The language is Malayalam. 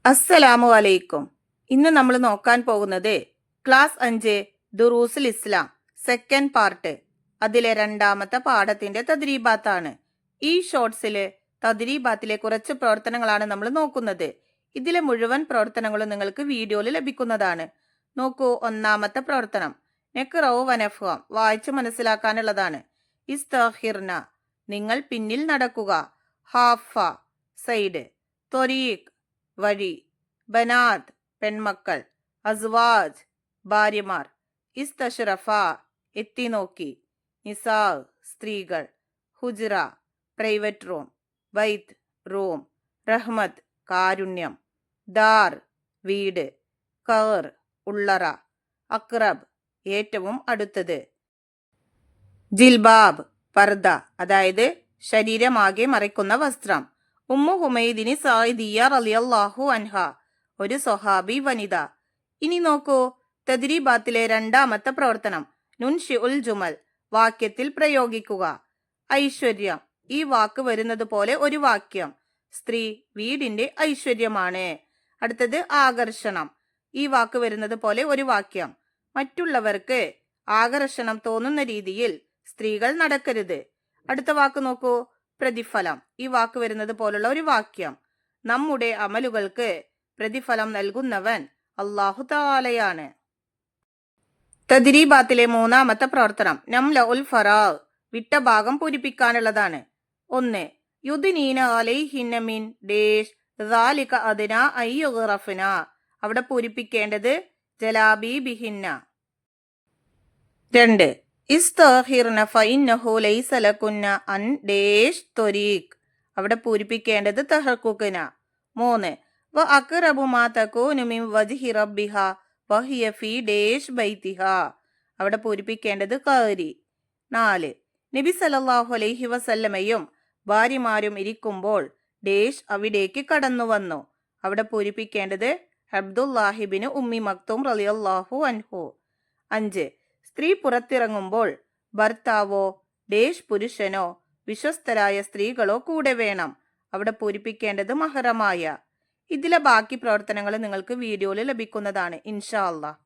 അസ്സലാമു അലൈക്കും. ഇന്ന് നമ്മൾ നോക്കാൻ പോകുന്നത് ക്ലാസ് 5 ദുറൂസുൽ ഇസ്ലാം സെക്കൻഡ് പാർട്ട്, അതിലെ രണ്ടാമത്തെ പാഠത്തിന്റെ തദ്രീബാത്താണ്. ഈ ഷോർട്സിലെ തദ്രീബാത്തിലെ കുറച്ച് പ്രവർത്തനങ്ങളാണ് നമ്മൾ നോക്കുന്നത്. ഇതിലെ മുഴുവൻ പ്രവർത്തനങ്ങളും നിങ്ങൾക്ക് വീഡിയോയിൽ ലഭിക്കുന്നതാണ്. നോക്കൂ, ഒന്നാമത്തെ പ്രവർത്തനം നെക്റൗ വനഫ്വാം, വായിച്ച് മനസ്സിലാക്കാനുള്ളതാണ്. ഇസ്തഹിർന, നിങ്ങൾ പിന്നിൽ നടക്കുക. ഹാഫ, സൈഡ്. തൊരീഖ്, വഴി. ബനാത്, പെൺമക്കൾ. അസ്വാജ്, ഭാര്യമാർ. ഇസ്തഷ്റഫ, എത്തിനോക്കി. നിസാ, സ്ത്രീകൾ. ഹുജ്റ, പ്രൈവറ്റ് റൂം. ബൈത്ത്, റൂം. റഹ്മത്ത്, കാരുണ്യം. ദാർ, വീട്. ഖർ, ഉള്ളറ. അക്രബ്, ഏറ്റവും അടുത്തത്. ജിൽബാബ്, പർദ, അതായത് ശരീരമാകെ മറയ്ക്കുന്ന വസ്ത്രം. ഉമ്മു ഹുമൈദിനി സായിദിയ റളിയല്ലാഹു അൻഹ, ഒരു സ്വഹാബി വനിത. ഇനി നോക്കൂ, തദ്രീബാത്തിലെ രണ്ടാമത്തെ പ്രവർത്തനം നുൻഷിഉൽ ജുമൽ, വാക്യത്തിൽ പ്രയോഗിക്കുക. ഐശ്വര്യം, ഈ വാക്ക് വരുന്നത് പോലെ ഒരു വാക്യം. സ്ത്രീ വീടിന്റെ ഐശ്വര്യമാണ്. അടുത്തത് ആകർഷണം, ഈ വാക്ക് വരുന്നത് പോലെ ഒരു വാക്യം. മറ്റുള്ളവർക്ക് ആകർഷണം തോന്നുന്ന രീതിയിൽ സ്ത്രീകൾ നടക്കരുത്. അടുത്ത വാക്ക് നോക്കൂ, പ്രതിഫലം, ഈ വാക്ക് വരുന്നത് പോലുള്ള ഒരു വാക്യം. നമ്മുടെ അമലുകൾക്ക് പ്രതിഫലം നൽകുന്നവൻ അല്ലാഹു തആലയാണ്. തദ്രീബാത്തിലെ മൂന്നാമത്തെ പ്രവർത്തനം നംല ഉൽ ഫറാ, വിട്ട ഭാഗം പൂരിപ്പിക്കാനുള്ളതാണ്. 1. യുദ്നീന അലൈഹിന്ന മിൻ ഡേഷ് ദാലിക അദ്നാ അൻ യുഗ്റഫ്ന, അവിടെ പൂരിപ്പിക്കേണ്ടത് ജലാബി ബിഹിന്ന. 2. ഇസ്തഹിർന ഫഇന്നഹു ലൈസ ലകുന്ന അൻ ഡേഷ് ത്വരീഖ്, അവിടെ പൂരിപ്പിക്കേണ്ടത് തഹഖുഖ്ന. 3. വ അഖ്റബു മാ തകൂനു മിൻ വജ്ഹി റബ്ബിഹ വഹിയ ഫീ ഡേഷ് ബൈതിഹ, അവിടെ പൂരിപ്പിക്കേണ്ടത് ഖാരി. 4. നബി സല്ലല്ലാഹു അലൈഹി വസല്ലമയും ഭാര്യമാരും ഇരിക്കുമ്പോൾ ഡേഷ് അവിടേക്ക് കടന്നു വന്നു, അവിടെ പൂരിപ്പിക്കേണ്ടത് അബ്ദുല്ലാഹിബ്നു ഉമ്മി മക്തൂം റളിയല്ലാഹു അൻഹു. 5. സ്ത്രീ പുറത്തിറങ്ങുമ്പോൾ ഭർത്താവോ ഡേഷ് പുരുഷനോ വിശ്വസ്തരായ സ്ത്രീകളോ കൂടെ വേണം, അവിടെ പൂരിപ്പിക്കേണ്ടത് മഹറമായ. ഇതിലെ ബാക്കി പ്രവർത്തനങ്ങൾ നിങ്ങൾക്ക് വീഡിയോയിൽ ലഭിക്കുന്നതാണ് ഇൻഷാ അല്ലാഹ്.